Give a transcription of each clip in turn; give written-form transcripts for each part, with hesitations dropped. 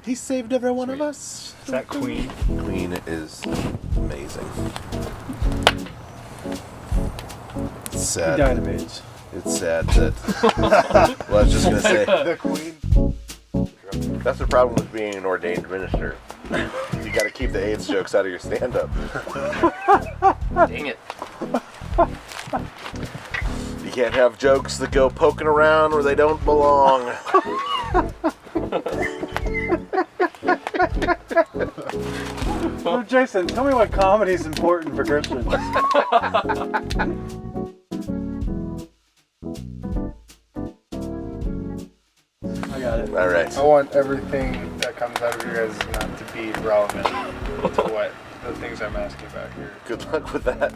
He saved every one of us. Is that Queen? Queen is amazing. It's sad. He died of AIDS. It's sad that... Well, I was just going to say... The Queen. That's the problem with being an ordained minister. You got to keep the AIDS jokes out of your stand-up. Dang it. You can't have jokes that go poking around where they don't belong. So Jason, tell me what comedy is important for Christians. I got it. All right. I want everything that comes out of you guys not to be relevant to what the things I'm asking about here. Good luck with that.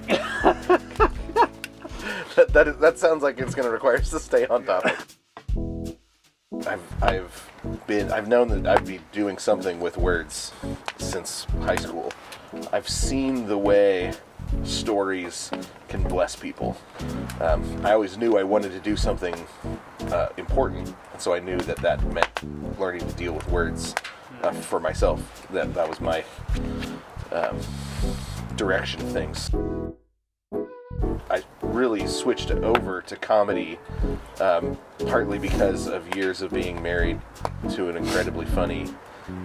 that sounds like it's going to require us to stay on topic. I've known that I'd be doing something with words since high school. I've seen the way stories can bless people. I always knew I wanted to do something important, and so I knew that meant learning to deal with words for myself. That was my direction of things. I really switched over to comedy partly because of years of being married to an incredibly funny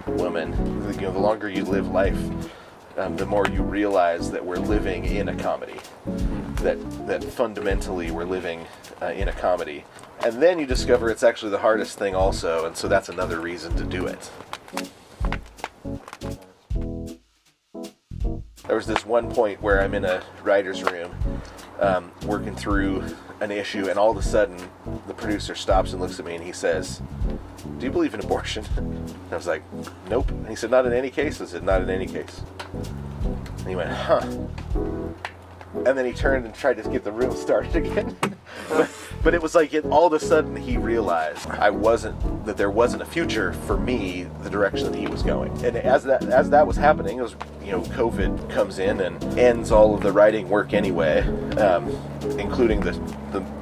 woman. You know, the longer you live life, the more you realize that we're living in a comedy. That fundamentally we're living in a comedy. And then you discover it's actually the hardest thing also, and so that's another reason to do it. There was this one point where I'm in a writer's room working through an issue, and all of a sudden the producer stops and looks at me and he says, "Do you believe in abortion?" And I was like, "Nope." And he said, "Not in any case?" I said, "Not in any case." And he went, "Huh." And then he turned and tried to get the room started again. But it was like all of a sudden he realized that there wasn't a future for me the direction that he was going. And as that was happening, it was, COVID comes in and ends all of the writing work anyway, including the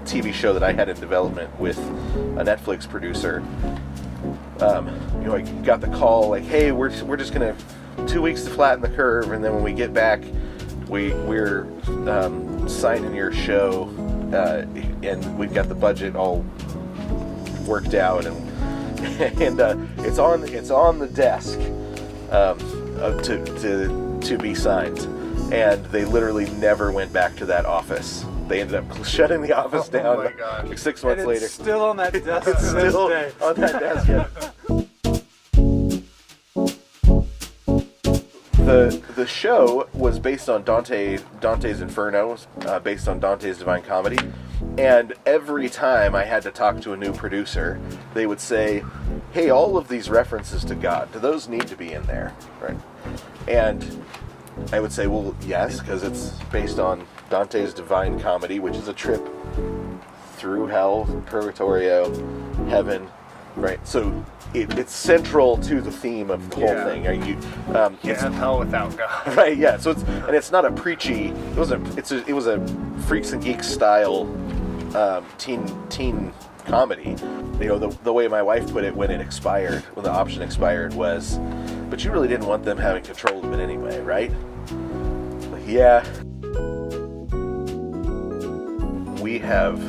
TV show that I had in development with a Netflix producer. I got the call like, "Hey, we're just gonna 2 weeks to flatten the curve, and then when we get back, we're signing your show, and we've got the budget all worked out, and it's on the desk to be signed." And they literally never went back to that office. They ended up shutting the office down. Oh my gosh. Like 6 months later. It's still on that desk. It's still to this day. on that desk. Yeah. The show was based on Dante's Inferno, based on Dante's Divine Comedy, and every time I had to talk to a new producer, they would say, "Hey, all of these references to God, do those need to be in there?" Right? And I would say, "Well, yes, because it's based on Dante's Divine Comedy, which is a trip through hell, purgatorio, heaven, right? So it's central to the theme of the whole thing. Can't have hell without God. Right? Yeah. So it's not a preachy. It was a Freaks and Geeks style teen comedy. The way my wife put it when the option expired was, "But you really didn't want them having control of it anyway, right?" Like, yeah. We have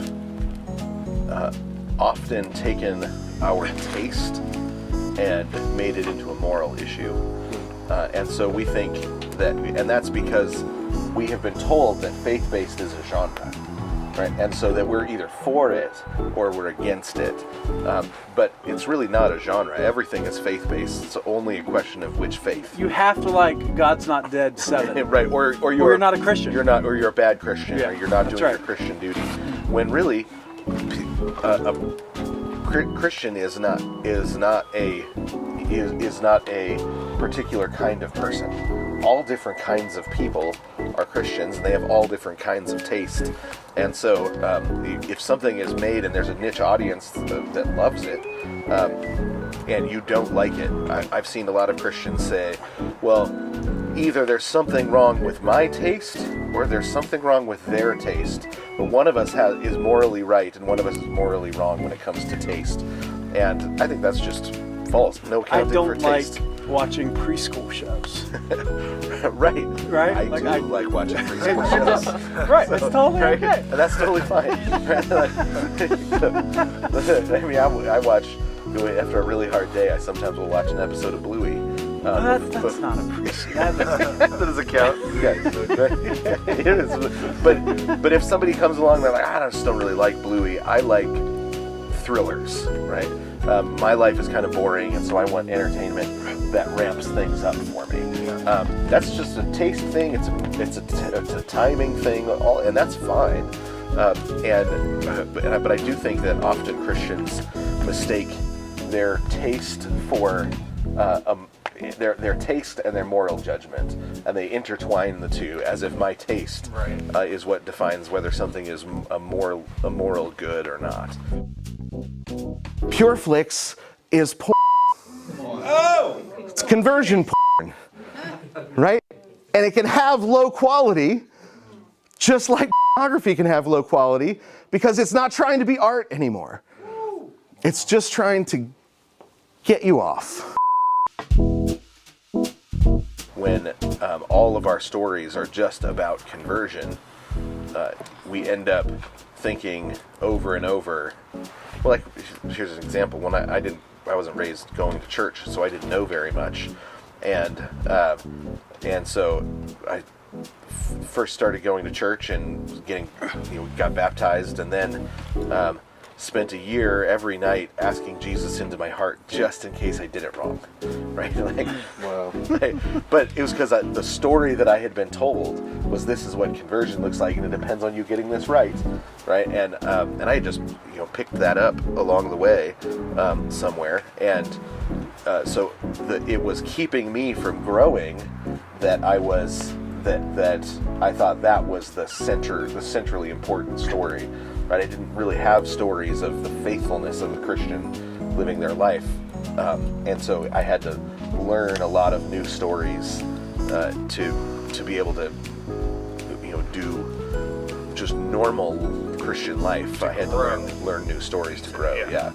often taken our taste and made it into a moral issue. And so we think and that's because we have been told that faith-based is a genre, right? And so that we're either for it or we're against it. But it's really not a genre. Everything is faith-based. It's only a question of which faith. You have to like God's Not Dead 7. Right, or you're not a Christian. Or you're a bad Christian, Yeah, or you're not doing right. your Christian duty. When really, a Christian is not a particular kind of person. All different kinds of people are Christians, and they have all different kinds of taste. And so, if something is made and there's a niche audience that loves it, and you don't like it, I've seen a lot of Christians say, "Well, either there's something wrong with my taste, or there's something wrong with their taste. But one of us is morally right, and one of us is morally wrong when it comes to taste." And I think that's just false. No I accounting for don't like taste. watching preschool shows. Right. Right? I Like, do I- like watching preschool shows. Right, it's totally okay. And that's totally fine. I mean, I watch, after a really hard day, I sometimes will watch an episode of Bluey. That's not a preschool. That doesn't count. Yeah, it is. But if somebody comes along, they're like, I just don't really like Bluey. I like thrillers, right? My life is kind of boring, and so I want entertainment that ramps things up for me. That's just a taste thing. It's a timing thing, and that's fine. But I do think that often Christians mistake their taste for their taste and their moral judgment, and they intertwine the two as if my taste is what defines whether something is a moral good or not. Pure Flix is porn. Oh! It's conversion porn, right? And it can have low quality, just like pornography can have low quality, because it's not trying to be art anymore. It's just trying to get you off. When all of our stories are just about conversion, we end up thinking over and over. Well, like, here's an example. When I wasn't raised going to church, so I didn't know very much, and so I first started going to church and got baptized, and then spent a year every night asking Jesus into my heart just in case I did it wrong, right? Wow. Right? But it was because the story that I had been told was this is what conversion looks like, and it depends on you getting this right? And I had just picked that up along the way somewhere, and so it was keeping me from growing. That I thought that was the centrally important story. Right? I didn't really have stories of the faithfulness of a Christian living their life, and so I had to learn a lot of new stories to be able to do just normal Christian life. I had to learn new stories to grow. Yeah.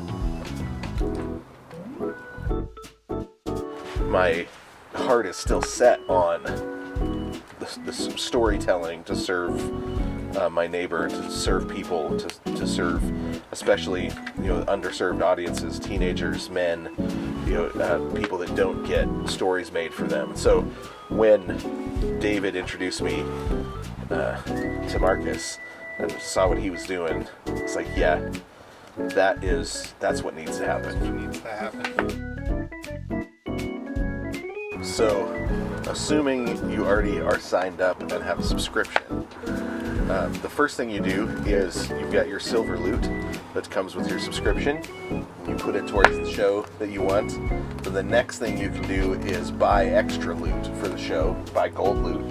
My heart is still set on the storytelling to serve my neighbor, to serve people, to serve especially underserved audiences, teenagers, men, people that don't get stories made for them. So when David introduced me to Marcus and saw what he was doing, it's like, yeah, that's what needs to happen. So, assuming you already are signed up and have a subscription, the first thing you do is you've got your silver loot that comes with your subscription. You put it towards the show that you want. Then the next thing you can do is buy extra loot for the show, buy gold loot,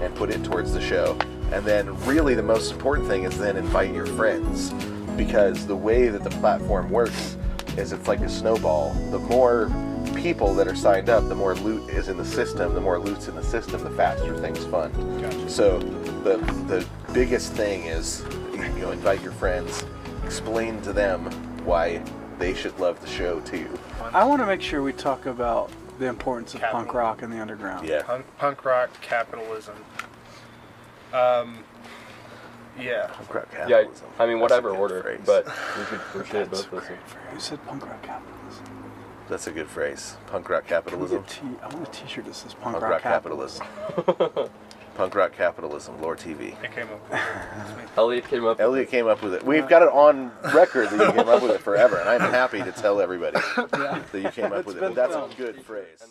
and put it towards the show. And then really the most important thing is then invite your friends, because the way that the platform works is it's like a snowball. The more people that are signed up, the more loot is in the system. The more loot's in the system, the faster things fund. Gotcha. So the biggest thing is invite your friends, explain to them why they should love the show too. I want to make sure we talk about the importance of punk rock in the underground. Yeah. Punk rock, capitalism. Yeah. Punk rock Yeah, capitalism. I mean, That's a whatever good order, phrase. but we could for sure both listen. Who said punk rock capitalism? That's a good phrase. Punk rock capitalism. I want a t-shirt that says punk, Punk rock rock capitalism. capitalism. Punk rock capitalism. Loor TV. I came up with it. Elliot came up. Elliot came up with it. We've got it on record that you came up with it forever, and I'm happy to tell everybody that you came up with it. But that's a good phrase.